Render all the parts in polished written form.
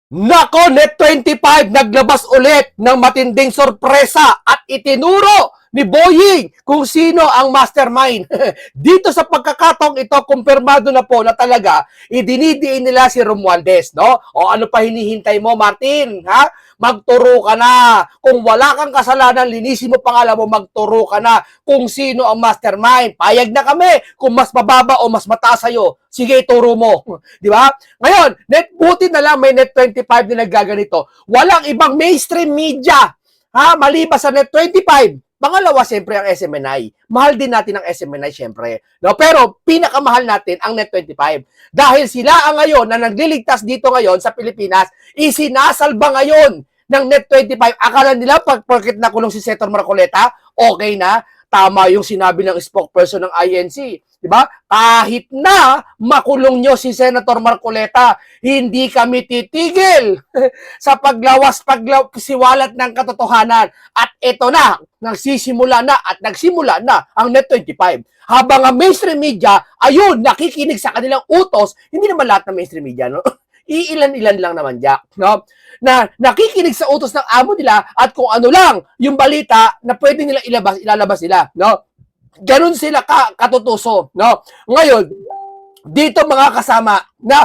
Nako, Net25 naglabas ulit ng matinding sorpresa at itinuro ni Boying kung sino ang mastermind. Dito sa pagkakataong ito, kumpirmado na po na talaga idinidiin nila si Romualdez, no? O ano pa hinihintay mo, Martin? Ha? Magturo ka na. Kung wala kang kasalanan, linisin mo pangalan mo, magturo ka na kung sino ang mastermind. Payag na kami kung mas mababa o mas mataas sa'yo. Sige, ituro mo. Di ba? Ngayon, buti na lang may Net25 na nagaganito. Walang ibang mainstream media, ha, maliban sa Net25. Pangalawa, siyempre, ang SMNI. Mahal din natin ang SMNI, siyempre. No? Pero, pinakamahal natin ang Net25. Dahil sila ang ngayon na nagliligtas dito ngayon sa Pilipinas, isinasalba ngayon ng Net25. Akala nila, pagkit nakulong si Senator Marcoleta, okay na. Tama yung sinabi ng spokesperson ng INC. Diba? Kahit na makulong nyo si Senator Marcoleta, hindi kami titigil sa pagsiwalat ng katotohanan. At ito na, nagsisimula na at nagsimula na ang Net25. Habang ang mainstream media, ayun, nakikinig sa kanilang utos, hindi naman lahat ng mainstream media, no? Iilan-ilan lang naman, Jack, no? Na nakikinig sa utos ng amo nila at kung ano lang yung balita na pwede nila ilalabas nila, no? Ganun sila katutuso, no? Ngayon, dito mga kasama, na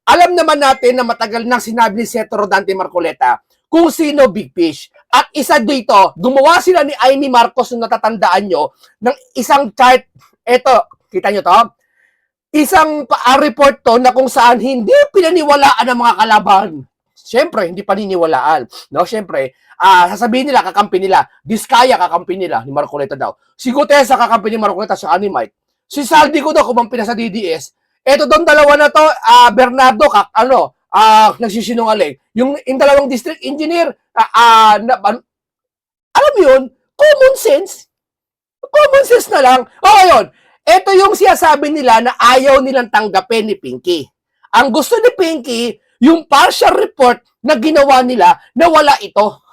alam naman natin na matagal nang sinabi ni Senator Rodante Marcoleta kung sino Big Fish. At isa dito, gumawa sila ni Amy Marcos, kung natatandaan nyo, ng isang chart. Ito, kita nyo to? Isang report to na kung saan hindi pinaniwalaan ng mga kalaban. Siyempre, hindi paniniwalaan. No? Siyempre, sasabihin nila, kakampi nila. Diskaya, kakampi nila ni Marcoleta daw. Si Gutesa, kakampi ni Marcoleta sa ni Mike. Si Saldi ko daw, kumampi na sa DDS. Eto doon, dalawa na to, Bernardo, nagsisinungaling. Yung dalawang district engineer, alam mo yun, common sense. Common sense na lang. O, yun. Ito yung siyasabi nila na ayaw nilang tanggapin ni Pinky. Ang gusto ni Pinky, yung partial report na ginawa nila na wala ito.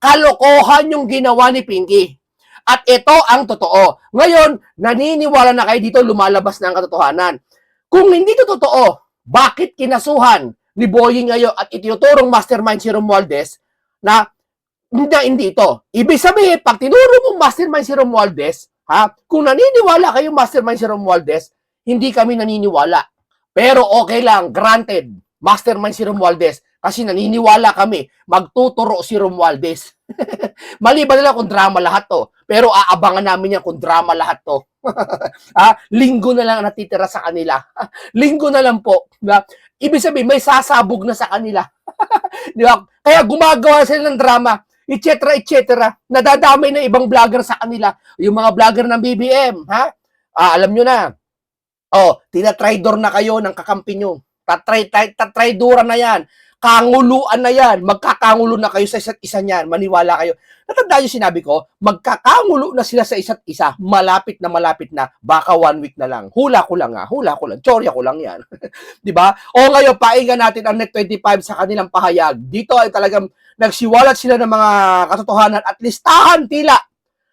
Kalokohan yung ginawa ni Pinky. At ito ang totoo. Ngayon, naniniwala na kayo dito, lumalabas na ang katotohanan. Kung hindi ito totoo, bakit kinasuhan ni Boying ngayon at itinuturong mastermind si Romualdez na hindi ito? Ibig sabihin, pag tinuro mong mastermind si Romualdez, kung naniniwala kayo mastermind si Romualdez, hindi kami naniniwala. Pero okay lang, granted, mastermind si Romualdez kasi naniniwala kami, magtuturo si Romualdez. Maliban nila kung drama lahat to. Pero aabangan namin yan kung drama lahat to. Linggo na lang natitira sa kanila. Linggo na lang po. Ibig sabihin, may sasabog na sa kanila. Di ba? Kaya gumagawa sila ng drama, etc. Nadadamay na ibang vlogger sa kanila. Yung mga vlogger ng BBM, alam nyo na. Tinatraidor na kayo ng kakampi nyo. Tatraidoran na yan. Kanguluan na yan. Magkakangulo na kayo sa isa't isa niyan. Maniwala kayo. Natandaan yung sinabi ko, magkakangulo na sila sa isa't isa. Malapit na. Baka 1 week na lang. Hula ko lang. Tsorya ko lang yan. Diba? O ngayon, painggan natin ang Net25 sa kanilang pahayag. Dito ay talagang nagsiwalat sila ng mga katotohanan at listahan tila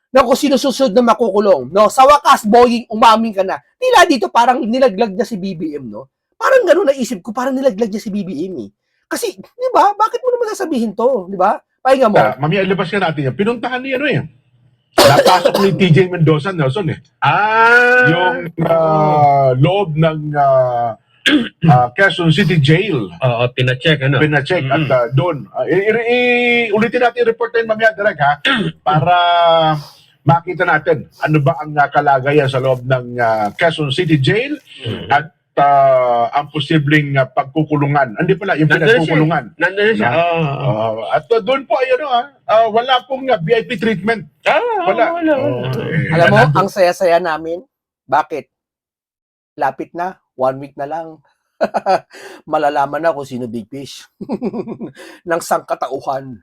na kung sino susunod na makukulong. No? Sa wakas, Boying, umamin ka na. Tila dito parang nilaglag niya si BBM, no? Parang gano'n naisip ko, parang nilaglag niya si BBM, eh. Kasi, di ba, bakit mo naman sasabihin to? Di ba? Pahinga mo. Mamaya, ilabas ka natin yan. Pinuntahan ni ano eh. Napasok ni TJ Mendoza, Nelson eh. Yung loob ng Quezon City Jail. Oo, pinacheck, ano? Pinacheck at doon. Ulitin natin yung report na yun mamaya direct ha. Para makita natin ano ba ang kalagayan sa loob ng Quezon City Jail at ang posibleng pagkukulungan. Hindi pala, yung pinagkukulungan. Nandun siya. At doon po, wala pong VIP treatment. Wala. Alam mo, ang saya-saya namin. Bakit? Lapit na. 1 week na lang. Malalaman na kung sino Big Fish. Ng sangkatauhan.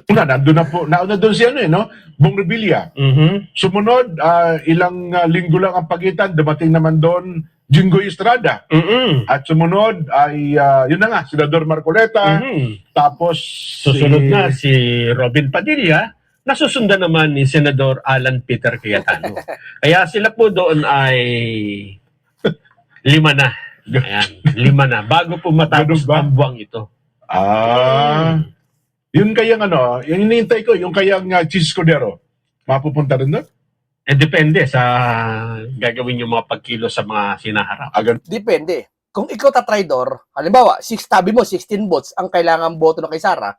Nandun na po. Nauna doon si Bong Revilla. Sumunod, ilang linggo lang ang pagitan. Dumating naman doon Jinggoy Estrada. At sumunod ay, yun na nga, Senador Marcoleta. Tapos, susunod na si Robin Padilla, nasusundan naman ni Senador Alan Peter Cayetano. Kaya sila po doon ay 5 na. Ayan, 5 na. Bago po matapos ang buwang ito. Yun kayang yung hinihintay ko, yung kayang cheese Cordero, mapupunta rin doon? Depende sa gagawin yung mga pagkilo sa mga sinaharap. Ganun. Depende. Kung ikaw tatraidor, halimbawa, tabi mo, 16 votes ang kailangan boto ng kay Sara,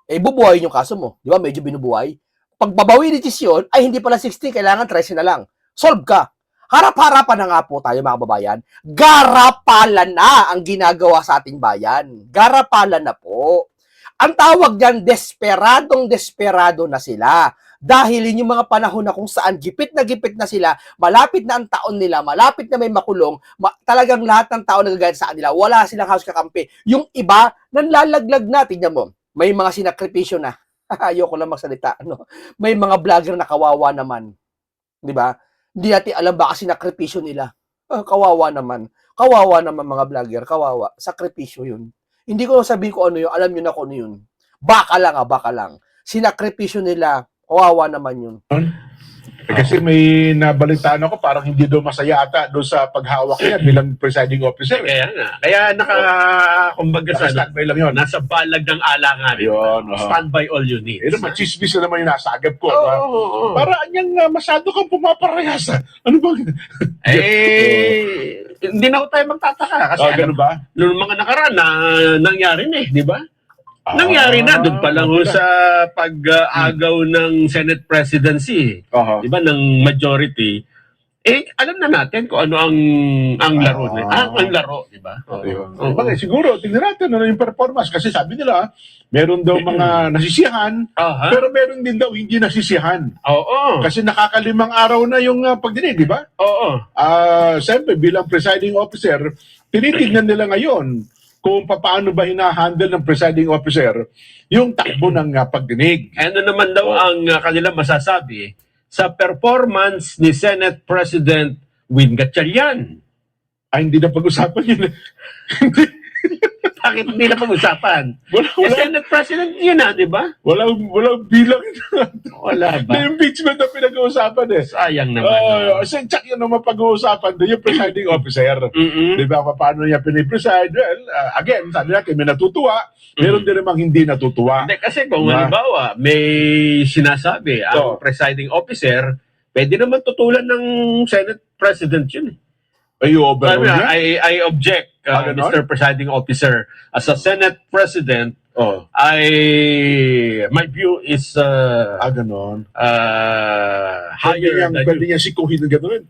bubuhayin yung kaso mo. Di ba? Medyo binubuhay. Pag babawi ni Chis yun, ay hindi pala 16, kailangan 13 na lang. Solve ka. Harap-harapan na nga po tayo mga kababayan. Garapalan na ang ginagawa sa ating bayan. Garapalan na po. Ang tawag diyan, desperado na sila. Dahil yun yung mga panahon na kung saan gipit na sila, malapit na ang taon nila, malapit na may makulong, talagang lahat ng tao nagagaya sa kanila, wala silang house kakampi. Yung iba, nanlalaglag na, tignan mo, may mga sinakripisyo na. Ayoko lang magsalita. May mga vlogger na kawawa naman. Di ba? Hindi natin alam baka sinakripisyo nila. Kawawa naman. Kawawa naman mga vlogger, kawawa. Sakripisyo yun. Hindi ko sabihin ko ano yun, alam nyo na kung ano yun. Baka lang. Sinakripisyo nila, kawawa naman yun. Kasi may nabalitaan ako, parang hindi daw masaya ata doon sa paghawak niya bilang presiding officer. Kaya nga. Kaya kumbaga Naka-standby lang yun. nasa balag ng alangan. Yun. Stand by all you need. Machismis na naman yung nasagap ko. Oo. Para anyang masyado kang pumaparehas. Ano ba? Hindi na tayo magtataka. Kasi Ganun ba? noong mga nakaraan na nangyari na di ba? Nangyari na doon pa lang sa pag-agaw ng Senate presidency, di ba, ng majority. Alam na natin kung ano ang laro nila. Ang laro, di ba? Bagay, siguro, tingnan natin ano yung performance. Kasi sabi nila, meron daw mga nasisiyahan, pero meron din daw hindi nasisiyahan. Oo. Kasi nakakalimang araw na yung pagdinig, di ba? Oo. Siyempre, bilang presiding officer, tinitignan nila ngayon kung paano ba hinahandle ng presiding officer yung takbo ng pagdinig. Ano naman daw ang kanila masasabi sa performance ni Senate President Win Gatchalian? Hindi na pag-usapan yun. Bakit hindi na pag-usapan? Senate President yun di ba? Walang bilang. Wala ba? Na impeachment na pinag-uusapan Sayang naman. Tsak yun naman pag-uusapan doon yung presiding officer. Di ba? Paano niya pinipreside? Well, again, sabi natin, may natutuwa. Meron din namang hindi natutuwa. Hindi, kasi kung halimbawa, may sinasabi ang presiding officer, pwede naman tutulan ng Senate President yun. I object, Mr. Presiding Officer. As a Senate President, my view is ganon. Higher than Pwede niya sikuhin ng gano'n.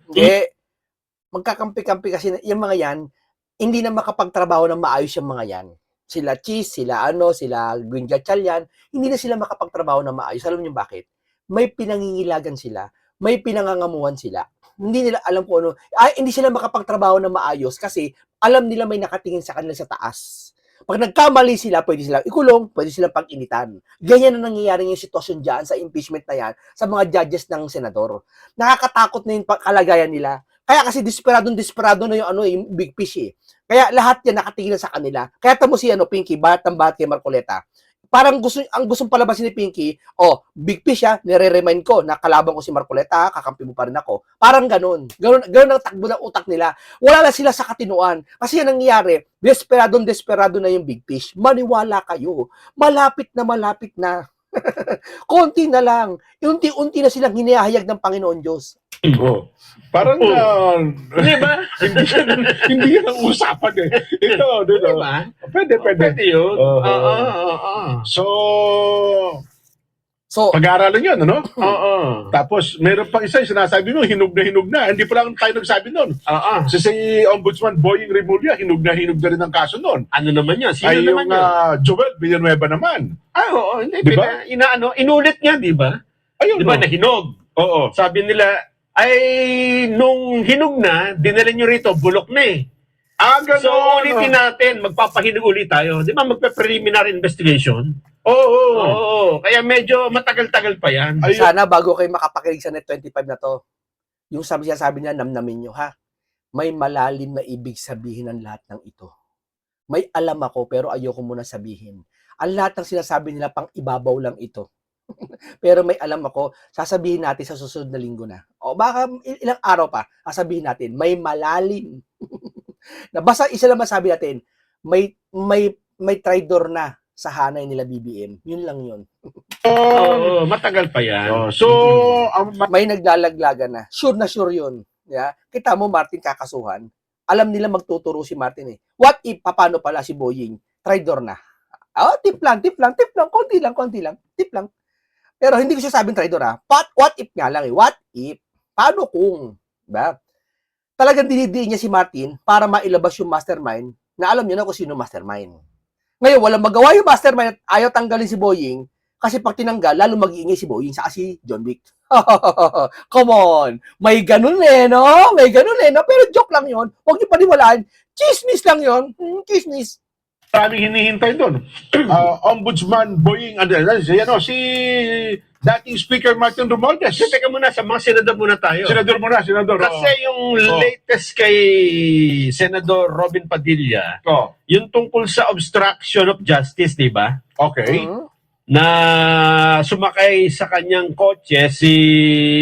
Magkakampi-kampi kasi yung mga yan, hindi na makapagtrabaho ng maayos yung mga yan. Sila Cheese, sila Gwyn Gatchalian, hindi na sila makapagtrabaho ng maayos. Alam niyo bakit? May pinangingilagan sila, may pinangangamuhan sila. Hindi nila alam kung ano. Hindi sila makapagtrabaho ng maayos kasi alam nila may nakatingin sa kanila sa taas. Pag nagkamali sila, pwede silang ikulong, pwede silang pag-initan. Ganyan na nangyayari yung sitwasyon dyan sa impeachment na yan sa mga judges ng senador. Nakakatakot na yung kalagayan nila. Kaya kasi desperado na yung big fish eh. Kaya lahat yan nakatingin sa kanila. Kaya tamo si Pinky, bahat kay Marcoleta. Parang gustong palabasin ni Pinky, big fish nire-remind ko na kalaban ko si Marcoleta, kakampi mo pa rin ako. Parang ganun. Ganun ang takbo ng utak nila. Wala na sila sa katinuan. Kasi yan nangyayari, desperado na yung big fish. Maniwala kayo. Malapit na. Konti na lang. Unti-unti na silang hinihayag ng Panginoon Diyos. Parang, di ba? hindi yan ang usapan eh. Ito. Diba? Pwede yun. So, pag-aaralan yun, ano? Tapos, meron pang isa, sinasabi mo, hinog na. Hindi pa lang tayo nagsabi nun. Kasi si Ombudsman Boying Remulla, hinog na rin ang kaso nun. Ano naman yan? Sino ay naman yung yan? Joel Villanueva naman. Hindi. Diba? Inulit niya, di ba? Ayun, di ba, na hinog? Oo. Sabi nila, nung hinog na, dinala nyo rito, bulok na eh. Ganun. So, ulitin natin, magpapahinog ulit tayo. Di ba, magpe-preliminary investigation? Oo. Kaya medyo matagal-tagal pa yan. Sana bago kayo makapakinig sa Net 25 na to, yung sabi niya, namnamin nyo ha. May malalim na ibig sabihin ng lahat ng ito. May alam ako, pero ayoko muna sabihin. Ang lahat ng sinasabi nila, pang ibabaw lang ito. Pero may alam ako, sasabihin natin sa susunod na linggo na. O baka ilang araw pa, sasabihin natin, may malalim. Na basta isa lang masabi natin, may traidor na sa hanay nila BBM. Yun lang yun. Oo, matagal pa yan. So, ang May naglalaglagan na. Sure yun. Yeah? Kita mo, Martin kakasuhan. Alam nila magtuturo si Martin eh. What if, paano pala si Boying? Traitor na. Tip lang. Konti lang. Tip lang. Pero hindi ko siya sabing traitor ha. What if nga lang eh. What if? Paano kung? Diba? Talagang dinidiin niya si Martin para mailabas yung mastermind na alam niya na kung sino mastermind. Ngayon, walang magawa yung mastermind at ayaw tanggalin si Boying kasi pag tinanggal, lalo mag-iingay si Boying saka si John Wick. Come on! May ganun eh, no? Pero joke lang yon. Huwag niyo paniwalaan. Chismis lang yon. Chismis. maraming hinihintay doon. Ombudsman Boying, si dating Speaker Martin Romualdez. Teka muna, sa mga senador muna tayo. Senador muna, senador. Kasi yung latest kay Senador Robin Padilla, yung tungkol sa obstruction of justice, di ba? Okay. Na sumakay sa kanyang kotse si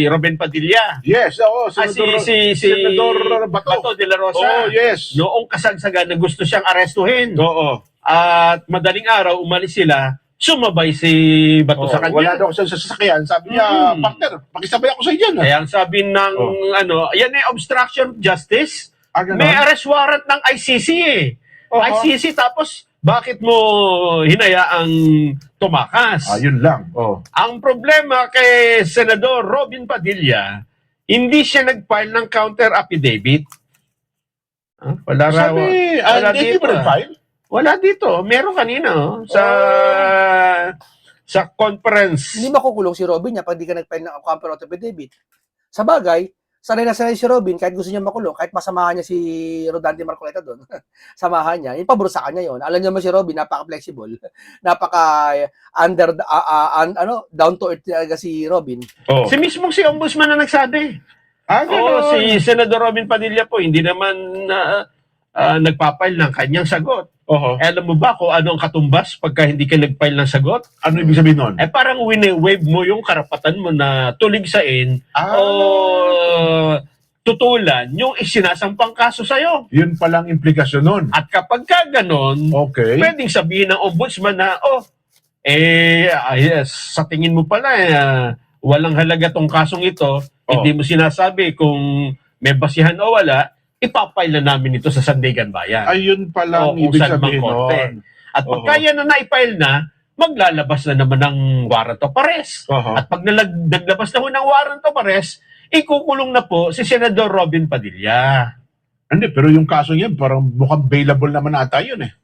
Robin Padilla. Yes, Senador, Senador Bato de la Rosa. Yes. Noong kasagsagan na gusto siyang arestuhin. Oo. At madaling araw, umalis sila, sumabay si Bato sa kanya. Wala daw siya sa sasakyan. Sabi niya, partner, pakisabay ako sa iyo. Kaya ang sabi ng, yan ay obstruction of justice. Ganun? May arrest warrant ng ICC eh. ICC, tapos bakit mo hinayaang tumakas? Yun lang. Ang problema kay Senador Robin Padilla, hindi siya nag-file ng counter affidavit. Wala raw. Sabi, wala hindi dito. mo nag-file? Wala dito. Meron kanina sa conference. Hindi makukulong si Robin niya pag di ka nag-file ng counter affidavit. Sa bagay, sanay na sanay si Robin, kahit gusto niya makulong, kahit masamahan niya si Rodante Marcoleta doon, samahan niya, yung pabor sa kanya yon. Alam niyo naman si Robin, napaka-flexible, down to earth talaga si Robin. Si mismong si Ombudsman na nagsabi. Si Senador Robin Padilla po, hindi naman nagpapail ng kanyang sagot. Alam mo ba kung ano ang katumbas pagka hindi ka nag-file ng sagot? Ano ibig sabihin nun? Parang wine-wave mo yung karapatan mo na tuligsain o tutulan yung isinasampang kaso sa'yo. Yun palang implikasyon nun. At kapag ka ganon, pwedeng sabihin ng ombudsman na, yes, sa tingin mo pala, walang halaga tong kasong ito, hindi mo sinasabi kung may basihan o wala, ipapile na namin ito sa Sandigan Bayan. Ayun palang ibig sabihin nun. At pagka yan na naipile na, maglalabas na naman ng warrant of arrest. At pag naglabas na ho ng warrant of arrest, ikukulong na po si Senador Robin Padilla. Hindi, pero yung kaso niya, parang mukhang bailable naman ata yun eh.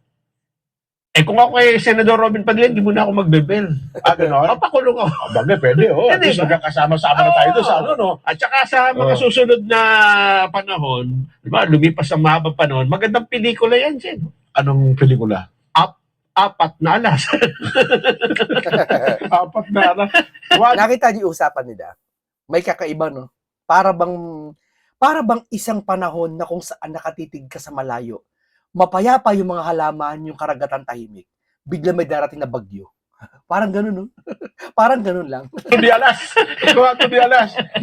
Kung ako kay Senador Robin Padilla, hindi muna ako magbe-bail. Gano'n? Papakulong ako. Bagay, pwede. At least magkakasama-sama na tayo doon sa ano, no? At saka sa mga susunod na panahon, diba, lumipas ang mahabang panahon, magandang pelikula yan, Jen. Anong pelikula? Apat na alas. Apat na alas. Nakita niyo usapan nila. May kakaiba, no? Para bang isang panahon na kung saan nakatitig ka sa malayo, mapayapa yung mga halaman, yung karagatan tahimik, bigla may darating na bagyo. Parang ganun, no? Parang ganun lang. To the alas.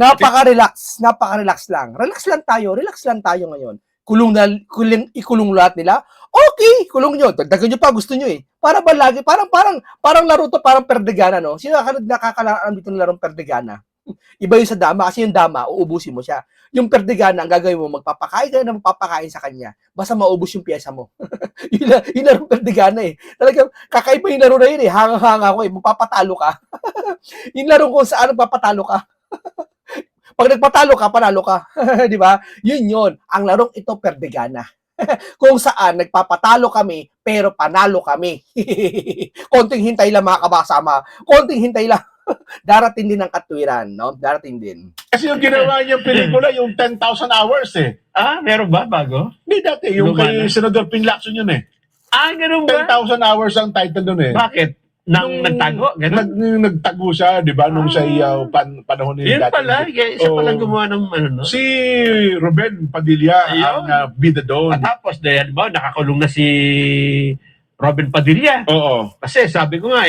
Napaka-relax lang. Relax lang tayo ngayon. Ikulong lahat nila. Okay, kulong nyo. Dagdagan nyo pa, gusto nyo eh. Para ba lagi, parang laro to, parang perdegana, no? Sino nakakalaan dito ng larong perdegana? Iba yung sa dama, kasi yung dama, uubusin mo siya. Yung perdegana, ang gagawin mo, magpapakain ka na magpapakain sa kanya. Basta maubos yung pyesa mo. Yung larong perdigana eh. Talagang kakaiba yung laro na yun eh. Hanga-hanga ko eh. Magpapatalo ka. Yung laro kung saan magpapatalo ka. Pag nagpatalo ka, panalo ka. Di ba? Yun. Ang larong ito, perdigana. Kung saan nagpapatalo kami, pero panalo kami. Konting hintay lang mga kabasama. Konting hintay lang. Darating din ang katwiran, no? Darating din. Kasi yung ginawa niyang pelikula, yung 10,000 hours eh. Meron ba bago? Hindi dati, yung kay Senador Ping Lacson yun eh. Ganun ba? 10,000 hours ang title nun eh. Bakit? Nagtago? Ganun? Nagtago siya, di ba, nung sa panahon ni Yun pala, siya pala gumawa ng ano. Si Ruben Padilla ang bida doon. At tapos, nakakulong na si Robin Padilla. Oo. Kasi sabi ko nga,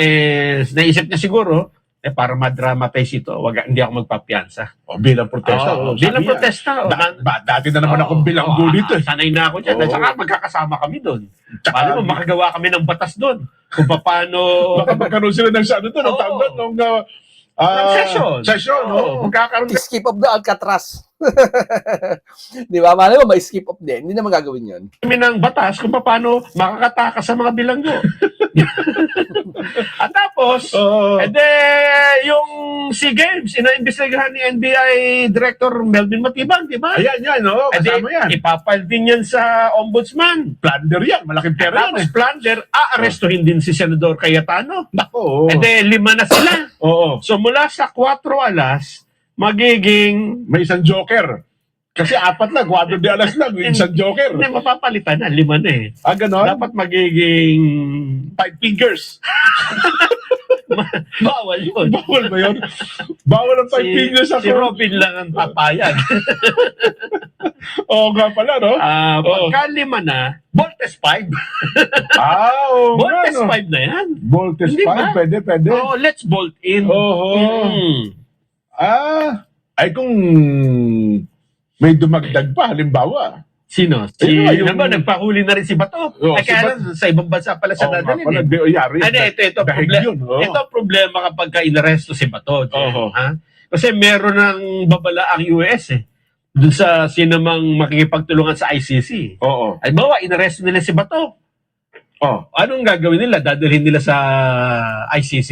naisip niya siguro, para ma-dramatize ito, hindi ako magpapiyansa. Bilang protesta. Bilang protesta. Dati na naman akong bilanggo dito. Sanay na ako dyan. At saka magkakasama kami doon. Paano mo, makagawa kami ng batas doon. Kung paano... Baka magkaroon sila ng ano doon, ang tawag doon, session. Session, Magkakaroon Skip of the Alcatraz. Di ba? Malay mo, may skip of din. Hindi naman gagawin yun. kami ng batas kung paano makakatakas sa mga bilanggo. At tapos, yung SEA Games, ina-imbestigahan ni NBI Director Melvin Matibang, di ba? Ayan, kasama yan. Ipapal din yan sa ombudsman. Plunder yan, malaking pera yan. Tapos plunder, aarestuhin din si Senador Cayetano. Nako. 5 na sila. Oo. So mula sa 4 alas, magiging... May isang joker. Kasi 4 lang, 4 de alas lang, may isang joker. Hindi, mapapalitan na. 5 na eh. Ganon? Dapat magiging... 5 fingers. Bawal yun. Bawal ba yun? Bawal ang 5 fingers ako. Si Robin lang ang papayag. Oo nga pala, no? Pagka 5 na, Voltes 5. Oo Voltes nga, no? 5 na yan. Voltes Hindi 5, ba? pwede. Let's bolt in. Ay kung may dumagdag pa, halimbawa. Sino? Nagpahuli na rin si Bato. Kaya sa ibang bansa pala siya dadalhin. Ito problema kapag ka-inaresto si Bato. Kasi meron ng babala ang US dun sa sinamang makikipagtulungan sa ICC. Ay bawa, inaresto nila si Bato. Anong gagawin nila? Dadalhin nila sa ICC?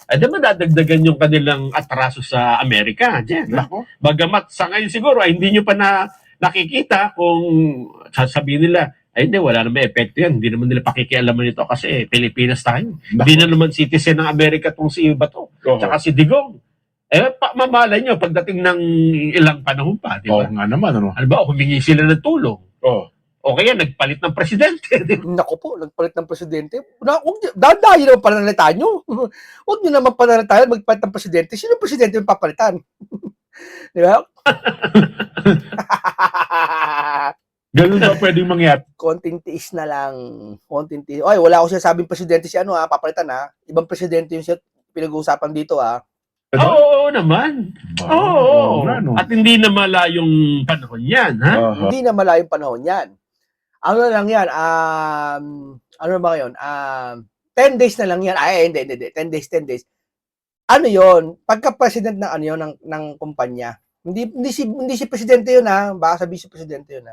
Ay di madadagdagan yung kanilang atraso sa Amerika. Bagamat sa ngayon siguro ay hindi nyo pa nakikita kung sasabihin nila, ay hindi, wala naman epekto yan. Hindi naman nila pakikialaman ito kasi Pilipinas tayo. Hindi na naman citizen ng Amerika itong si Bato. Tsaka si Digong. Mamalay nyo pagdating ng ilang panahon pa. Di ba? Nga naman, ano? Ano ba, humingi sila ng tulong. O kaya nagpalit ng presidente. Naku po, nagpalit ng presidente. Dadayo naman panalitan nyo. Huwag nyo naman panalitan magpalit ng presidente. Sino ang presidente yung papalitan? Di ba? Ganun ba pwedeng mangyari? Konting tiis na lang. Konting tiis. Oy, wala ako sinasabing presidente si papalitan Ibang presidente yung pinag-uusapan dito Oo naman. Oo. At hindi na malayong panahon yan, ha? Hindi na malayong panahon yan. Ano lang yan? Ano ba ngayon? 10 days na lang yan. Ay, hindi. 10 days. Ano yon? Pagka-president ng ano yun, ng kumpanya. Hindi si presidente yun Baka sabihin si presidente yun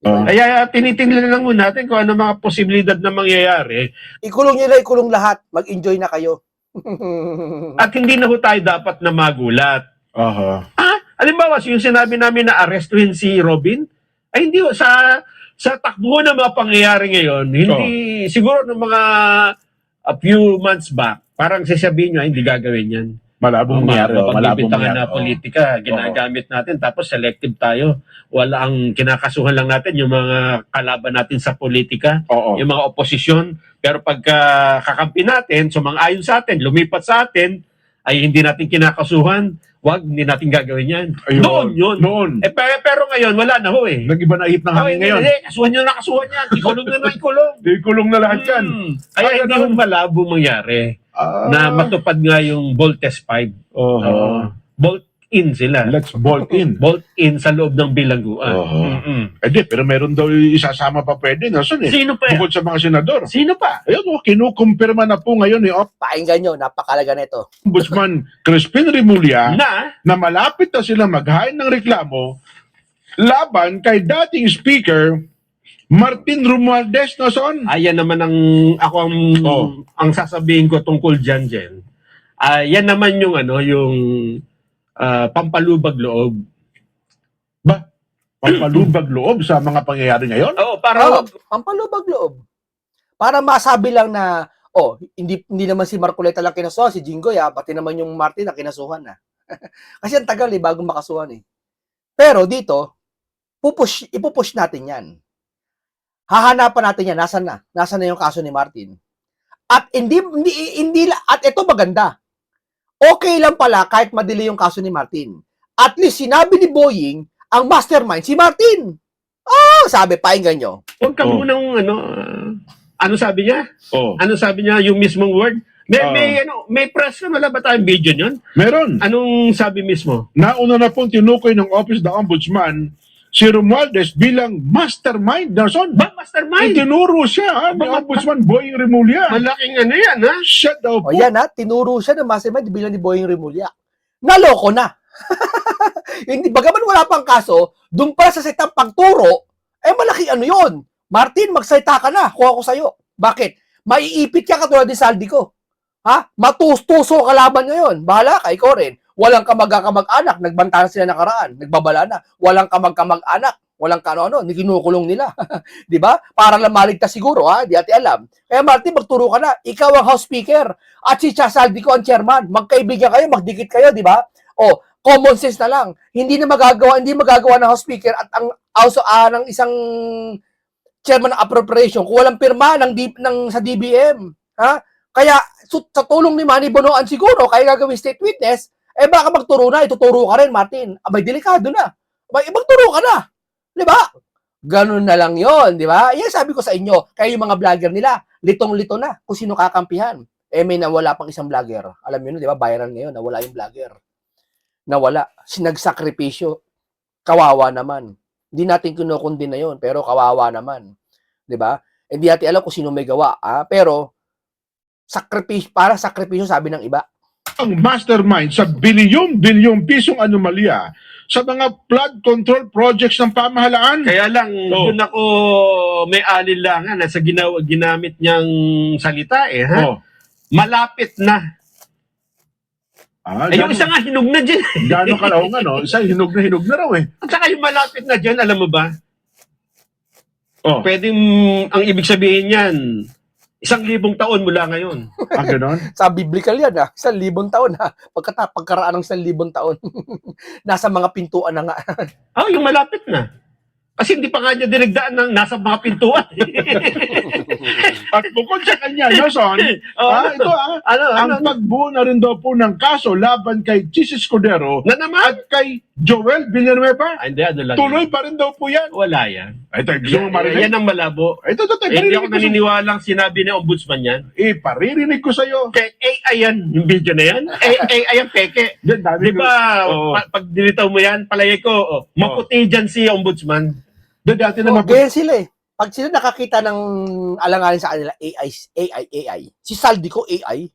Kaya tinitingnan lang muna natin kung ano mga posibilidad na mangyayari. Ikulong nyo na, ikulong lahat. Mag-enjoy na kayo. At hindi na ho tayo dapat na magulat. Halimbawa, yung sinabi namin na arrestuhin si Robin, ay hindi ho, sa takbo ng mga pangyayari ngayon, hindi, siguro ng mga a few months back, parang sasabihin nyo, hindi gagawin yan. Malabong mangyari. Mapagbibitangan na politika, ginagamit natin, tapos selective tayo. Wala ang kinakasuhan lang natin, yung mga kalaban natin sa politika, yung mga oposisyon. Pero pagka kakampi natin, sumang-ayon sa atin, lumipat sa atin, ay hindi natin kinakasuhan, hindi natin gagawin yan. Noon yun. Pero ngayon, wala na ho Nag-iba na ihip ng hangin ngayon. Hindi, kasuhan nyo na kasuhan yan. Ikulong na ikulong. Ikulong na lahat yan. Kaya hindi ho malabo mangyari na matupad nga yung Voltes 5. Bolt in sila. Let's bolt in. Bolt in sa loob ng bilangguan. Pero meron daw isasama pa pwede. Sino pa? Bukod sa mga senador. Sino pa? Ayun, kinukumpirma na po ngayon ni Pakinggan nyo, napakalaga nito. Ombudsman Crispin Remulla na malapit na sila maghain ng reklamo laban kay dating Speaker Martin Romualdez Nason. Ayan naman ang sasabihin ko tungkol dyan. Yan naman yung pampalubag loob. Pampalubag loob sa mga pangyayari ngayon? Pampalubag loob. Para masabi lang na, hindi naman si Marcoleta lang kinasuhan, si Jinggoy pati naman yung Martin na kinasuhan Kasi ang tagal bago makasuhan Pero dito, ipupush natin yan. Hahanapan natin yan, nasan na yung kaso ni Martin. At at ito maganda. Okay lang pala kahit madili yung kaso ni Martin. At least sinabi ni Boying, ang mastermind si Martin. Sabi, pakinggan nyo. Huwag ka munang ano sabi niya? Ano sabi niya yung mismong word? May press na wala ba tayong video niyon? Meron. Anong sabi mismo? Nauna na pong tinukoy ng Office ng Ombudsman si Romualdez bilang mastermind, Nelson. Ba, mastermind? Itinuro siya ni Ombudsman Boying Remulla. Malaking ano yan, ha? Siya daw O po. yan ha, tinuro siya ng mastermind bilang ni Boying Remulla. Naloko na. Hindi, bagaman wala pang kaso, doon pa sa setang pagturo, malaki ano yun. Martin, magsalita ka na. Kuha ko sa'yo. Bakit? Maiipit ka katulad ni Saldi ko. Ha? Matustuso kalaban ngayon. Bahala ka, ikaw rin. Walang kamag-anak, nagbantahan sila nakaraan, nagbabala na. Walang kamag-anak, walang kano-ano, kinukulong nila. Di ba? Para lang maligtas siguro, ha? Di ati alam. Kaya Martin, magturo ka na. Ikaw ang House Speaker at si Saldi ko ang chairman. Magkaibigan kayo, magdikit kayo, di ba? O, common sense na lang. Hindi magagawa ng House Speaker at ang ng isang chairman ng appropriation kung walang pirma sa DBM. Ha? Kaya, sa tulong ni Manny Bonoan siguro, kaya gagawin state witness, baka magturo na, ituturo ka rin, Martin. Abay, delikado na. Abay, magturo ka na. Di ba? Ganun na lang yon, di ba? Yan sabi ko sa inyo, kaya yung mga vlogger nila, litong-lito na kung sino kakampihan. May nawala pang isang vlogger. Alam niyo, di ba? Viral ngayon, nawala yung vlogger. Nawala. Sinagsakripisyo. Kawawa naman. Hindi natin kinukundi na yon, pero kawawa naman. 'Di ba? Hindi natin alam kung sino may gawa, pero sakripisyo sabi ng iba. Ang mastermind sa bilyon-bilyong pisong anomalya sa mga flood control projects ng pamahalaan. Kaya lang, doon ako may alilangan na sa ginamit niyang salita, ha? Malapit na. Yung isa nga, hinog na dyan. Gano'ng kalawang isa hinog na raw eh. At saka yung malapit na dyan, alam mo ba? Pwedeng, ang ibig sabihin yan, 1,000 taon mula ngayon. Ganon? Sa biblical yan, 1,000 taon, pagkaraan ng 1,000 taon. Nasa mga pintuan na nga. Yung malapit na. Kasi hindi pa nga niya dinagdaan ng nasa mga pintuan. At bukod sa kanya, Nelson, ang pagbuo na rin daw po ng kaso laban kay Chis Escudero na naman? at kay Joel Villanueva. Hindi, lang. Tuloy pa rin daw po yan. Wala yan. Ito, gusto mo marinig? Yan ang malabo. Ito, hindi ako naniniwalang sinabi ni Ombudsman yan. Paririnig ko sa'yo. Kay AI yan, yung video na yan. AI yan, peke. Di ba, pag dinitaw mo yan, palagay ko, maputi dyan si Ombudsman. Dati naman ganyan sila eh. Pag sila nakakita ng alanganin sa kanila, AI. Si Saldi ko, AI.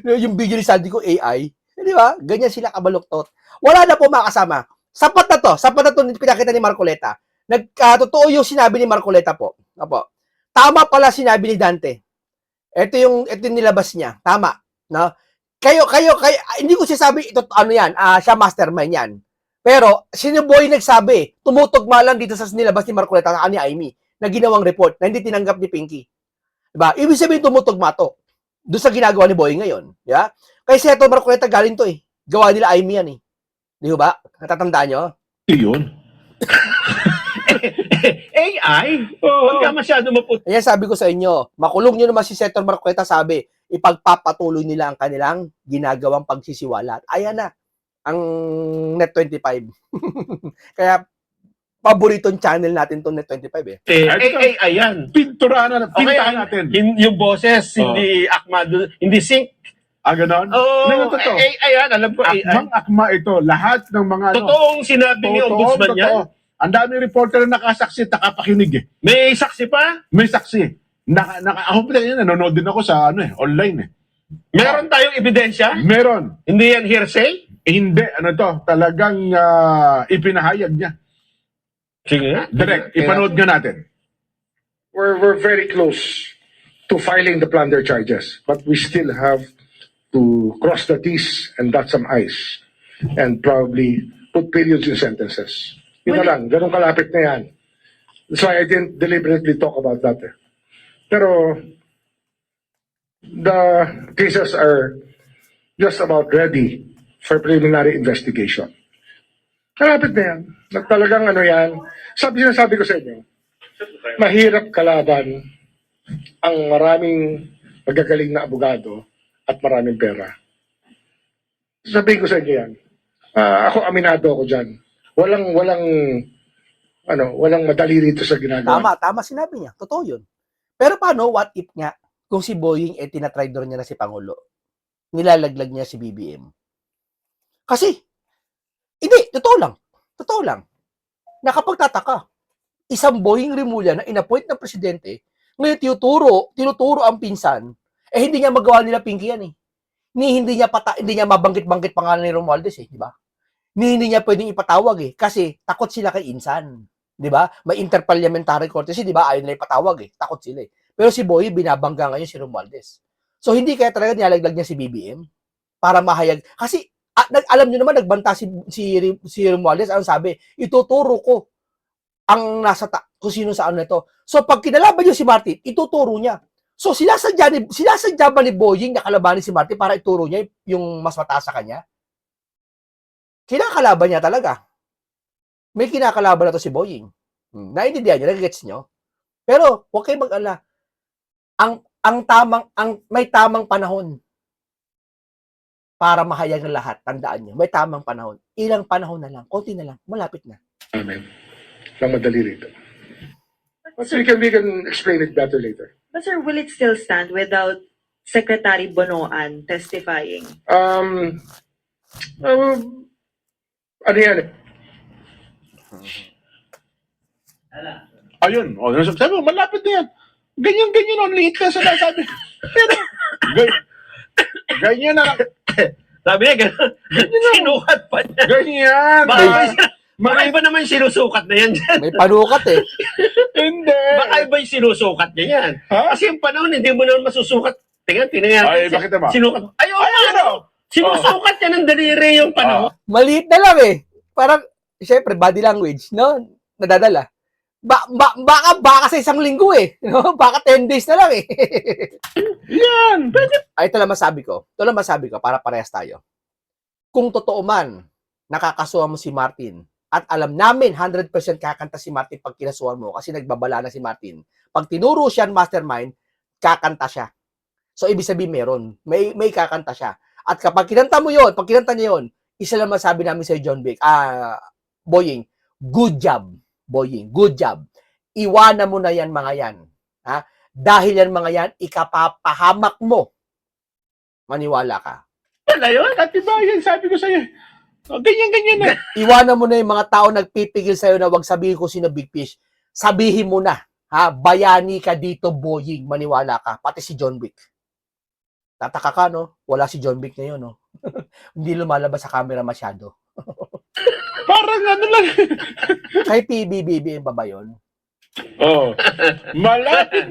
Yung video ni Saldi ko, AI. Di ba? Ganyan sila kabaluktot. Wala na po makasama. Sapat na to pinakita ni Marcoleta. Totoo yung sinabi ni Marcoleta po. Opo. Tama pala sinabi ni Dante. Ito yung nilabas niya. Tama. No? Kayo, hindi ko sinasabi, siya mastermind yan. Pero, sino Boy nagsabi, tumutugma lang dito sa nilabas ni Marcoleta sa ni Amy na ginawang report na hindi tinanggap ni Pinky. Diba? Ibig sabihin tumutugma to. Doon sa ginagawa ni Boy ngayon. Diba? Kasi ito Marcoleta galing to eh. Gawa nila Amy yan eh. Di ba? Natatandaan nyo? Yun. AI? Huwag ka masyado maputi. Ayan sabi ko sa inyo, makulong nyo naman si Senator Marcoleta sabi, ipagpapatuloy nila ang kanilang ginagawang pagsisiwalat. Ayan na. Ang Net25. Kaya, paboritong channel natin itong Net25 eh. AI yan. Pintahan natin. Yung boses, hindi akma, hindi sync. Ganon? AI yan, alam ko AI. Akma ito. Lahat ng mga totoong sinabi ni Ombudsman yan. Ang daming reporter na nakasaksi, nakapakinig eh. May saksi pa? May saksi. Ako pa yan, nanonood din ako sa online eh. Meron tayong ebidensya? Meron. Hindi yan hearsay? Hindi, talagang ipinahayag niya. Sige nga. Direct, ipanood nga natin. We're very close to filing the plunder charges, but we still have to cross the T's and dot some I's and probably put periods in sentences. Yun na lang, ganun kalapit na yan. That's why I didn't deliberately talk about that. Pero the cases are just about ready for preliminary investigation. Kalapit na yan. Talagang yan. Sinasabi ko sa inyo, mahirap kalaban ang maraming magagaling na abogado at maraming pera. Sabihin ko sa inyo yan. Ako, aminado ako dyan. Walang madali rito sa ginagawa. Tama sinabi niya. Totoo yun. Pero paano, what if nga? kung si Boying tinatraidor niya na si Pangulo. Nilalaglag niya si BBM. Kasi, hindi, totoo lang. Totoo lang. Nakapagtataka. Isang Boying Rimulya na inappoint ng presidente, ngayon tinuturo ang pinsan, hindi niya magawa nila Pinky yan eh. Hindi niya mabanggit-banggit pangalan ni Romualdez eh, di ba? Hindi niya pwedeng ipatawag eh, kasi takot sila kay Insan. Di ba? May interparliamentary courtesy, di ba? Ayaw nila ipatawag eh, takot sila eh. Pero si Boy, binabangga ngayon si Romualdez. So, hindi kaya talaga nilalaglag niya si BBM para mahayag. Kasi, alam niyo naman, nagbanta si Romualdez, anong sabi? Ituturo ko ang kung sino sa ano nito. So, pag kinalaban niyo si Martin, ituturo niya. So, sinasadya ba ni Boying na kalabanin si Martin para ituro niya yung mas mataas sa kanya? Kinakalaban niya talaga. May kinakalaban na to si Boying. Naintindihan niyo, nagigets niyo? Pero, huwag kayo mag-ala. May tamang panahon para mahayag ng lahat. Tandaan niyo, may tamang panahon. Ilang panahon na lang, konti na lang, malapit na. Amen. Lang madali rito. But we can explain it better later. But sir, will it still stand without Secretary Bonoan testifying? Ano yan eh? Ayun, sabi mo, malapit na yan. Ganyan, ang liit na sinasabi. Pero, ganyan na lang. Sabi niya, sinukat pa niya. Ganyan. Baka iba naman yung sinusukat na yan dyan. May panukat eh. Hindi. Baka iba yung sinusukat niya yan. Ha? Kasi yung panahon, hindi mo naman masusukat. Tingnan. Ay, bakit naman? Sinukat. Ano? Sinusukat niya ng daliri yung panahon. Maliit na lang eh. Parang, syempre, body language, no? Nadadala. Baka sa isang linggo eh. No? Baka 10 days na lang eh. Yan. Ay, ito lang masabi ko. Para parehas tayo. Kung totoo man, nakakasuhan mo si Martin, at alam namin 100% kakanta si Martin pag kinasuhan mo kasi nagbabala na si Martin. Pag tinuro siya ng mastermind, kakanta siya. So, ibig sabihin meron. May kakanta siya. At kapag kinanta niya yun, isa lang masabi namin sa John Vic, Boying, good job. Boying, good job. Iwanan mo na yan mga yan. Ha? Dahil yan mga yan, ikapapahamak mo. Maniwala ka. Wala yun. Katibayan, sabi ko sa'yo. Ganyan na. Iwanan mo na yung mga tao nagpipigil sa'yo na wag sabihin ko sino big fish. Sabihin mo na. Ha? Bayani ka dito, Boying. Maniwala ka. Pati si John Vic. Tataka ka, no? Wala si John Vic ngayon, no? Hindi lumalabas sa camera masyado. Parang ano lang. Kay PBBM pa ba yun? Oh. Malapit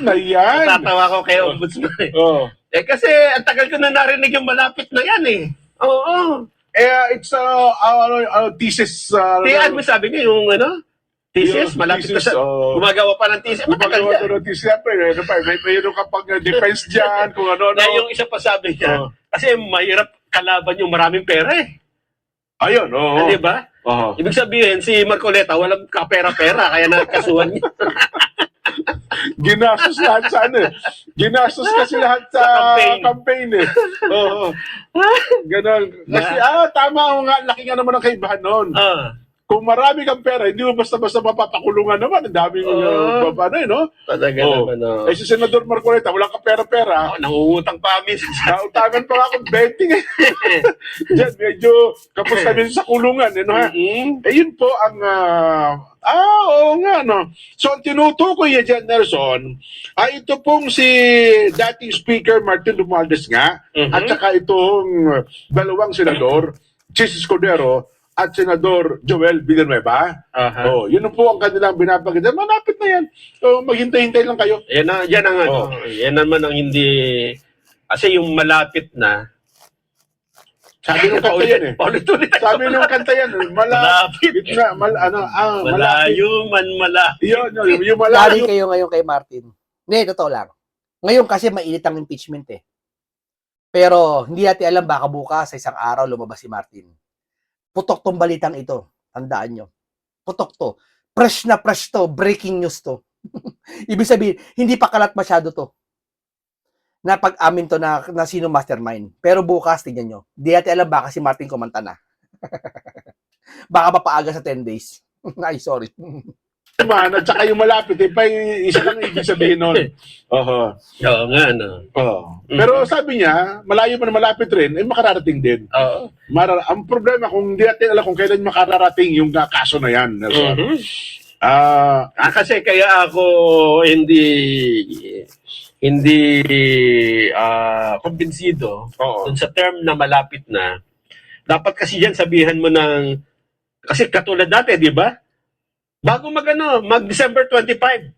na yan. Tatawa ko kay Ombudsman eh. Oh. Kasi ang tagal ko na narinig yung malapit na yan eh. Oo. It's thesis. Ano sabi niya yung thesis? Malapit na siya. Gumagawa pa ng thesis. Matagal Gumagawa yan. ng thesis. Siyempre, mayroon kapag defense dyan, kung ano. Na yung isa pa sabi niya, kasi mahirap kalaban yung maraming pera eh. Ayun, oo. Di ba? Oo. Ibig sabihin, si Marcoleta walang kapera-pera, kaya nakasuhan niya. Ginastos lahat sa ano eh. Ginastos kasi lahat sa campaign eh. Oo. Ganon. Kasi, tama nga, laki nga naman ang kaibahan noon. Kung marami kang pera, hindi mo basta-basta mapapakulungan naman. Ang daming no? Talaga naman, Eh si Senador Marcoleta, wala kang pera-pera. Nangungutang pa kami. Nautangan pa nga akong 20 eh. Diyan, medyo kapos kami sa kulungan. Ha? Eh yun po ang... oo nga, no. So, ang tinutukoy niya dyan, Nelson, ay ito pong si dating Speaker Martin Romualdez nga, at saka itong dalawang senador, Chis Escudero, at Senador Joel Villanueva. Oh, yun po ang kanilang binabagay. Malapit na yan. So, maghintay-hintay lang kayo. Yan ang yan naman ang hindi... Kasi yung malapit na, sabi nung kanta yan eh. Paulit-ulit. Sabi nung kanta yan, malapit na, malayo man malayo. Yung Yari malayo. kayo ngayon kay Martin. Hindi, totoo lang. Ngayon kasi mainit ang impeachment eh. Pero hindi natin alam baka bukas sa isang araw lumabas si Martin. Putok tong balitang ito. Tandaan nyo. Putok to. Fresh na fresh to. Breaking news to. Ibig sabihin, hindi pa kalat masyado to. Na pag-amin to na sino mastermind. Pero bukas, tignan nyo. Hindi natin alam baka si Martin kumanta na. Baka mapaaga sa 10 days. Ay, sorry. naman at saka yung malapit, isa lang ibig sabihin nun. Oho. Oo nga, no? Oo. Pero sabi niya, malayo man malapit rin, makararating din. Oo. Ang problema, kung hindi natin alam kung kailan makararating yung kaso na yan, Nelson. Mhm. Kasi Kasi kaya ako hindi kumbinsido oo. dun sa term na malapit na. Dapat kasi yan sabihan mo ng, kasi katulad dati, di ba? Bago mag December 25.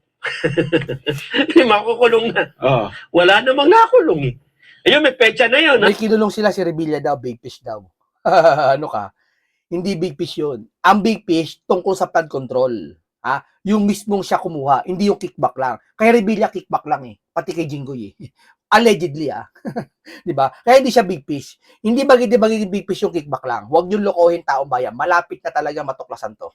Makukulong na. Oo. Wala namang nakulong eh. Ayun, may petsa na yun. May kinulong sila si Revilla daw, big fish daw. Ano ka? Hindi big fish yun. Ang big fish, tungkol sa flood control. Ha? Yung mismong siya kumuha, hindi yung kickback lang. Kaya Revilla, kickback lang eh. Pati kay Jinggoy eh. Allegedly di ba? Kaya hindi siya big fish. Hindi magiging big fish yung kickback lang. Huwag yung lokohin taong bayan. Malapit na talaga matuklasan to.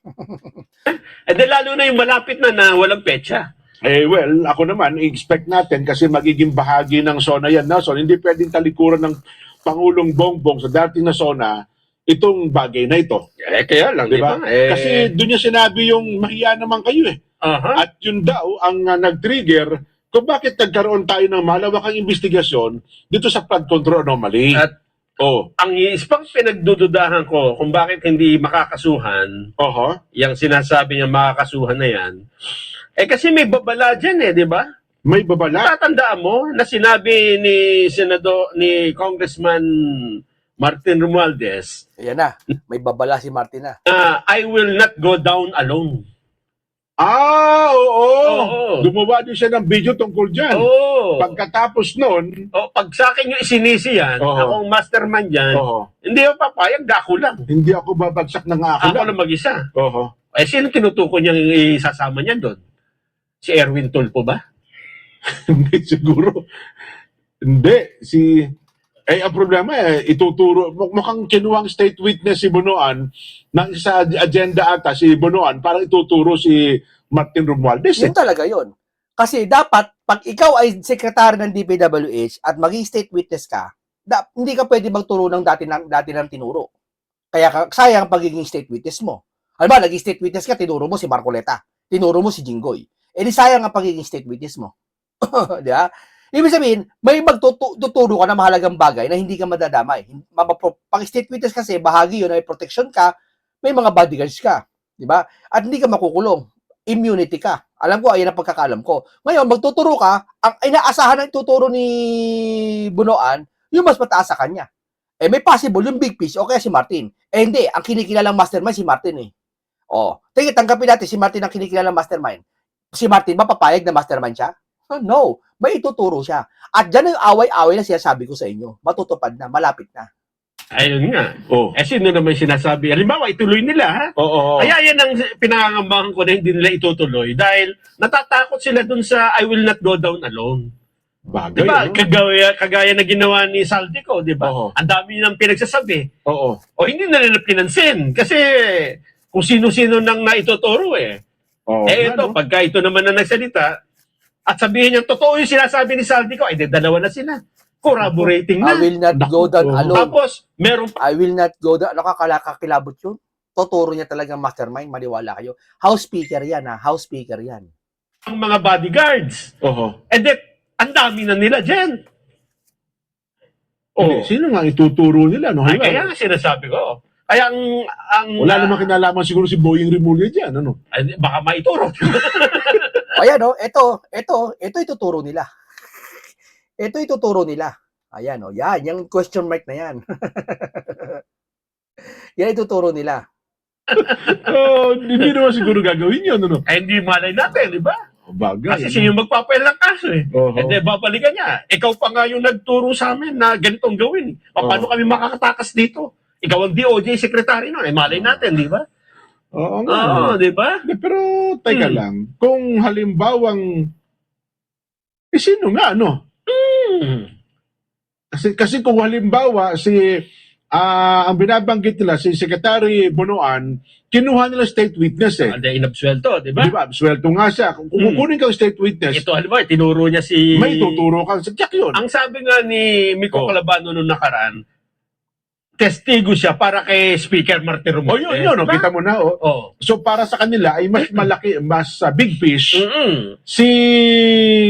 Eh, di lalo na yung malapit na walang petsa. Well, ako naman, expect natin kasi magiging bahagi ng SONA yan, Nelson. Hindi pwedeng talikuran ng Pangulong Bongbong sa dating na SONA itong bagay na ito. Kaya lang, Di ba? Kasi doon niya sinabi yung mahiya naman kayo eh. Aha. At yun daw ang nag-trigger kung bakit nagkaroon tayo ng malawakang investigasyon dito sa flood control anomaly. At Oh. ang ispang pinagdududahan ko kung bakit hindi makakasuhan, Oho. yung sinasabi niya makakasuhan na yan, kasi may babala dyan di ba? May babala. Tatandaan mo na sinabi ni Congressman Martin Romualdez, Ayan na. May babala si Martina. I will not go down alone. Oo. Oo. Gumawa din siya ng video tungkol dyan. Oo. Pagkatapos nun, Pag sa akin yung isinisi yan, Oo. akong mastermind yan, oho, hindi ako papayag, dako lang. hindi ako babagsak ng Ako ako lang mag-isa. Oho. Sino tinutukoy niyang isasama niya doon? Si Erwin Tulfo ba? Hindi siguro. Hindi. Ang problema ituturo, mukhang kinuwang state witness si Bonoan ng sa agenda ata si Bonoan para ituturo si Martin Romualdez. Yun talaga yun. Kasi dapat, pag ikaw ay sekretary ng DPWH at maging state witness ka, hindi ka pwede magturo ng dati ng tinuro. Kaya sayang ang pagiging state witness mo. Alam ba, naging state witness ka, tinuro mo si Marcoleta. Tinuro mo si Jinggoy. Di sayang ang pagiging state witness mo. Di ba? Ibig sabihin, may magtuturo ka na mahalagang bagay na hindi ka madadamay. Pag state witness kasi, bahagi yun, may protection ka, may mga bodyguards ka. Di ba? At hindi ka makukulong. Immunity ka. Alam ko, ayan ang pagkakalam ko. Ngayon, magtuturo ka, ang inaasahan ng tuturo ni Bunoan, yung mas mataas sa kanya. May possible yung big fish o kaya si Martin. Hindi, ang kinikilalang mastermind si Martin eh. Tanggapin natin si Martin ang kinikilalang mastermind. Si Martin ba papayag na mastermind siya? No, may ituturo siya. At dyan yung away-away na sinasabi ko sa inyo. Matutupad na, malapit na. Ayun nga. Oh. Sino naman sinasabi? Halimbawa, ituloy nila, ha? Oo. Kaya yan ang pinangangambahan ko na hindi nila itutuloy dahil natatakot sila dun sa I will not go down alone. Bagay. Diba? Ano? Kagaya na ginawa ni Saldico, di ba? Oo. Ang dami nang pinagsasabi. Oo. O hindi na nila pinansin. Kasi kung sino-sino nang naituturo Oo. ito, pagka ito naman na nagsalita, at sabihin niya, totoo yung sinasabi ni Saldico, dalawa na sila. Corroborating I na. will not go down Naku. alone. Tapos, meron pa. I will not go down. Ano kakilabot yun? Totoro niya talagang mastermind, maniwala kayo. House speaker yan ha, house speaker yan. Ang mga bodyguards. Oo. Ang dami na nila dyan. Hindi, sino nga ituturo nila? No? Kaya nga sinasabi ko. Kaya Wala namang kinalaman siguro si Boying Rimulya dyan. Ano? baka maituro. Ayan ito ituturo nila. Ito ituturo nila. Ayan yan, yung question mark na yan. Yan ituturo nila. Hindi naman siguro gagawin yun. Ano? Hindi malay natin, di ba? Bagay. Kasi siya yung magpapail ng kaso Oo. babalikan niya. Ikaw pa nga yung nagturo sa amin na ganitong gawin. Paano kami makakatakas dito? Ikaw ang DOJ secretary nun. Malay natin, di ba? Oo nga. Oo, di ba? Pero, teka lang. Kung halimbawang, sino nga, ano? Kasi kung halimbawa, ang binabanggit nila, si Secretary Bonoan, kinuha nila state witness Inabsuelto, di ba? Di ba? Swelto nga siya. Kung kukunin kang state witness, Ito, halimbawa, tinuro niya si... may tuturo kang sa check yun. Ang sabi nga ni Miko Oh. Calabano nung nakaraan, testigo siya para kay Speaker Martin O Romualdez. yun, diba? kita mo na. Oh. Oh. So para sa kanila ay mas malaki, mas big fish si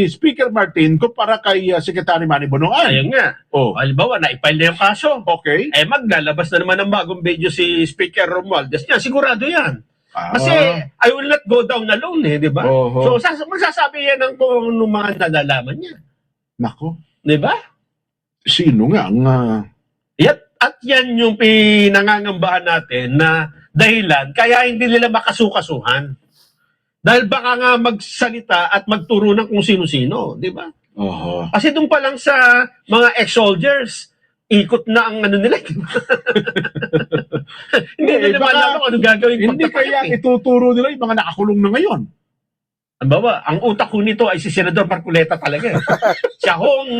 Speaker Martin kumpara kay Secretary Manny Bonoan. Ayun nga. Oh, Halimbawa, na-file na yung kaso. okay. Eh, maglalabas na naman ng bagong video si Speaker Romualdez. Yan, sigurado yan. Kasi, I will not go down alone eh, di ba? Oho. So, magsasabi yan ng kung anong mga nalalaman niya. Nako, Di ba? sino nga ang At yan yung pinangangambahan natin na dahilan kaya hindi nila makasukasuhan. Dahil baka nga magsalita at magturo ng kung sino-sino, di ba? Oho. Kasi doon pa lang sa mga ex-soldiers, ikot na ang ano nila. Di ba? Hindi nila baka- malaman kung ano gagawin. Hindi kaya ituturo nila yung mga nakakulong na ngayon. Ang utak ko nito ay si Senador Marcoleta talaga. Siya hong...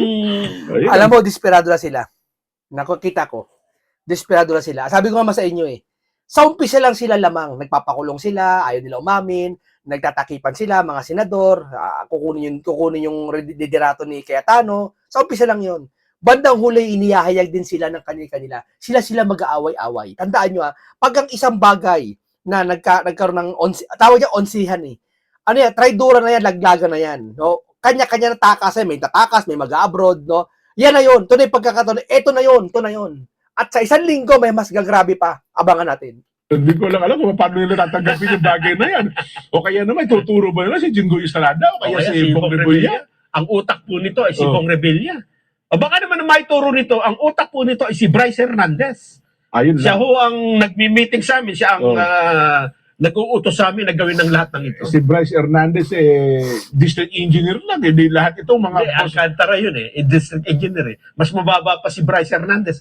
Ayun. Alam mo, desperado na sila. Nakikita ko. Desperado na sila. Sabi ko nga sa inyo sa umpisa lang sila lamang. Nagpapakulong sila, ayaw nila umamin, nagtatakipan sila, mga senador, kukunin yung liderato ni Cayetano. Sa umpisa lang yun. Bandang huli, inihahayag din sila ng kanila. Sila mag-aaway-away. Tandaan nyo pag ang isang bagay na nagkaroon ng, tawag niya onsihan ano yan, traidura na yan, laglagan na yan. No? Kanya-kanya na takas may tatakas, may mag-abroad, no? Yan na yun. Ito na yung pagkakataon. Ito na yun. At sa isang linggo, may mas gagrabe pa. Abangan natin. Hindi ko lang alam kung paano nila tatanggapin yung bagay na yan. O kaya naman, tuturo ba nila si Jingo Estrada o kaya si Bong Revilla? Ang utak po nito ay si Bong Revilla. O baka naman may turo nito, ang utak po nito ay si Bryce Hernandez. Ayun Siya lang. ho ang nagmi-meeting sa amin. Siya ang nag-uutos sa amin na gawin ng lahat ng ito. Si Bryce Hernandez, district engineer lang. Hindi lahat itong mga... Hindi, Alcantara yun district engineer Mas mababa pa si Bryce Hernandez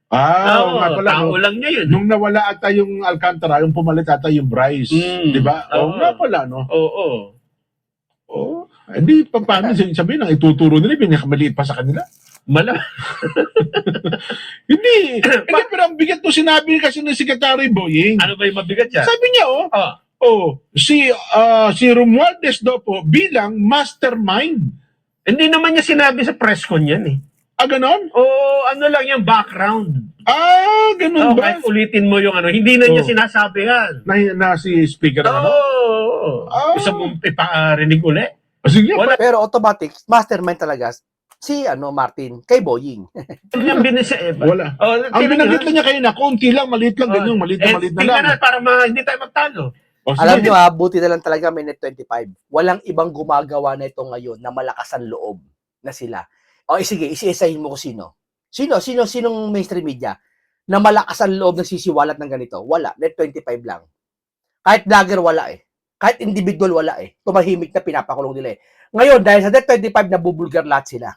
Oo, nga pala. Tao lang niya yun. Nung nawala ata yung Alcantara, yung pumalit ata yung Bryce. Di ba? Oo nga pala, no? Oo. Oo. Hindi, paano sabihin ang ituturo nila, pinakamaliit pa sa kanila? Hindi. Hindi, pero ang bigat to sinabi kasi ng Secretary Boying. Ano ba yung mabigat yan? Sabi niya, si Romualdez daw po bilang mastermind. Hindi naman niya sinabi sa press con yan Ganon? ano lang yung background. Ganun ba? Kahit ulitin mo yung hindi na niya sinasabi yan. Na si Speaker Gusto mong iparinig uli? Sige, Wala Pero automatic, mastermind talaga si Martin kay Boying. niyang wala. Ang binanggit lang niya kayo na, konti lang, maliit lang, ganyan, maliit na tingnan lang. na para hindi tayo magtalo. Alam nyo buti na lang talaga may net 25. Walang ibang gumagawa na ito ngayon na malakas ang loob na sila. Sige, isa-isahin mo ko sino. Sinong mainstream media na malakas ang loob na sisiwalat ng ganito? Wala, net 25 lang. Kahit vlogger wala Kahit individual wala Tumahimik na pinapakulong nila Ngayon, dahil sa net 25 nabubulgar lahat sila.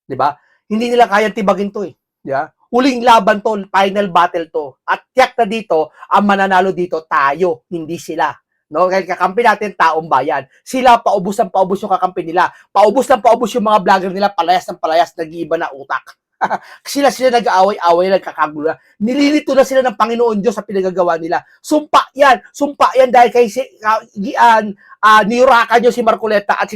'Di ba? Hindi nila kayang tibagin 'to 'di ba? Huling laban 'to, final battle 'to. At tiyak na dito, ang mananalo dito tayo, hindi sila. No, kahit kakampi natin taong bayan. Sila paubos yung kakampi nila. Paubos yung mga vlogger nila, palayas ng palayas, nag-iiba na utak. sila nag-aaway-away, nagkakagulo. Nililito na sila ng Panginoon Diyos sa pinagagawa nila. Sumpa yan dahil kay niyurakan nyo si Marcoleta at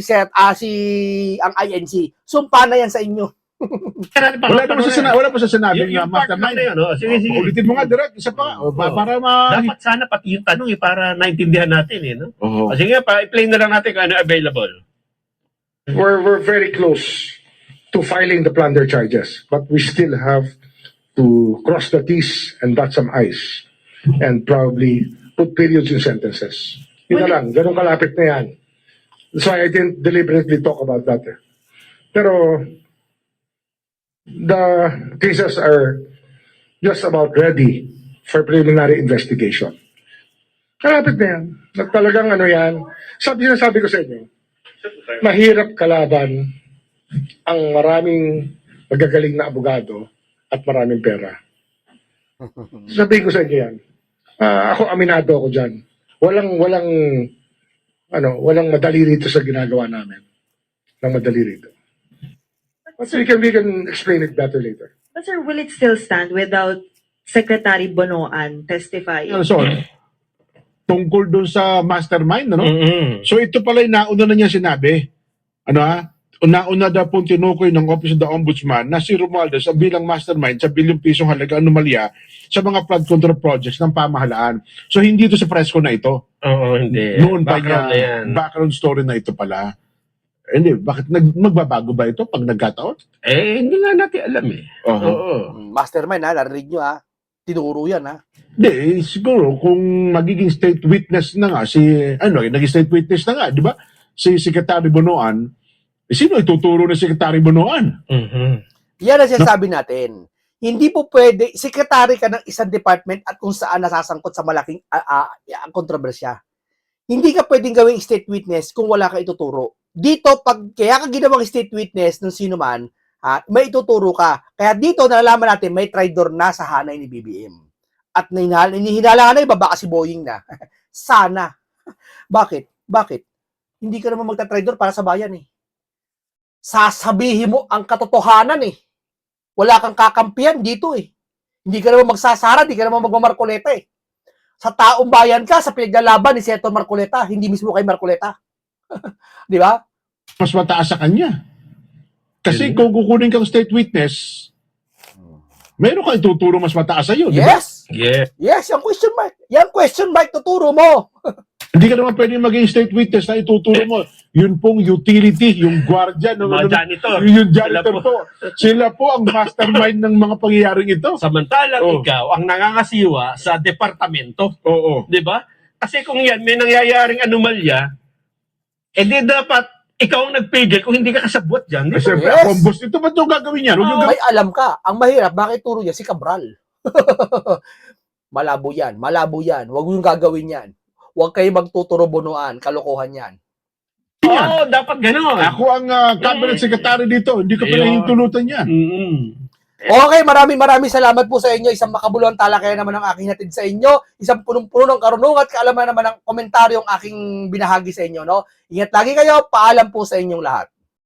ang INC. Sumpa na yan sa inyo. Wala pa sa sinabi Yung ng part na mastermind. yun, sige. Ulitin mo nga, direct, isa pa. Para Dapat sana pati yung tanong para naintindihan natin no? Oo. Sige nga, i-play na lang natin kung ano available. We're very close to filing the plunder charges, but we still have to cross the T's and dot some I's and probably put periods in sentences. Yun na lang, ganun kalapit na yan. That's why I didn't deliberately talk about that. Pero the cases are just about ready for preliminary investigation. Kalapit na yan. Talagang yan. Sinasabi ko sa inyo, mahirap kalaban ang maraming magagaling na abogado at maraming pera. Sabihin ko sa inyo yan. Ako, aminado ako dyan. Walang madali rito sa ginagawa namin. Walang madali rito. But we can explain it better later. But sir, will it still stand without Secretary Bonoan testifying? So, tungkol doon sa mastermind, Mm-hmm. So ito pala yung nauna na niya sinabi. una-una daw pong tinukoy ng Office of the Ombudsman na si Romualdez ang bilang mastermind sa bilyong pisong halaga anomalya sa mga flood control projects ng pamahalaan. So hindi ito sa presko na ito. Oo, hindi. Noon pa Background na yan. niya, background story na ito pala. Hindi, bakit magbabago ba ito pag nagkataon? Hindi nga natin alam eh. Oo. Oo. Mastermind ha, narinig nyo ha. Tinuro yan ha. Hindi, siguro kung magiging state witness na nga naging state witness na nga, di ba? Si Secretary Bonoan, sino ituturo na Secretary Bonoan? Mhm. Yan ang sinasabi natin. Hindi po pwede, sekretary ka ng isang department at kung saan nasasangkot sa malaking kontrobersya. Hindi ka pwedeng gawing state witness kung wala ka ituturo. Dito, kaya ka ginawang state witness ng sino man, may ituturo ka. Kaya dito, nalalaman natin, may traitor na sa hanay ni BBM. At hinihinala na, baba si Boying na. Sana. Bakit? Hindi ka naman magta-traitor para sa bayan eh. Sasabihin mo ang katotohanan eh. Wala kang kakampiyan dito eh. Hindi ka naman magsasara, hindi ka naman magmamarkoleta eh. Sa taong bayan ka, sa pinaglalaban ni Senator Marcoleta, hindi mismo kay Marcoleta. Di ba? Mas mataas sa kanya. Kasi kung kukunin kang state witness, meron kang ituturo mas mataas sa'yo, di ba? Yes. Yeah. Yes, yung question mark. Yung question mark, tuturo mo. Hindi ka naman pwede maging state witness na ituturo mo. Yun pong utility, yung guardian, Mga janitor. yung janitor po. Sila po ang mastermind ng mga pangyayaring ito. Samantalang Oh. ikaw ang nangangasiwa sa departamento. Oo. Di ba? Kasi kung yan, may nangyayaring anomalya, di dapat ikaw ang nagpigil kung hindi ka kasabot dyan. Di ba? Siyempre, Yes. ako ang boss nito, ba't ito gagawin niya? Huwag yung May alam ka. Ang mahirap, bakit turo niya si Cabral? Malabo yan. Huwag yung gagawin yan. Huwag kayo magtuturo bunuan. Kalokohan yan. Oo, dapat gano'n. Ako ang cabinet secretary dito, hindi ko Ayun. pinahintulutan yan. Mm-mm. Okay, maraming salamat po sa inyo. Isang makabuluhan talakayan naman ang aking hatid sa inyo. Isang punong-puno ng karunungan at kaalaman naman ng komentaryo ang aking binahagi sa inyo. No? Ingat lagi kayo. Paalam po sa inyong lahat.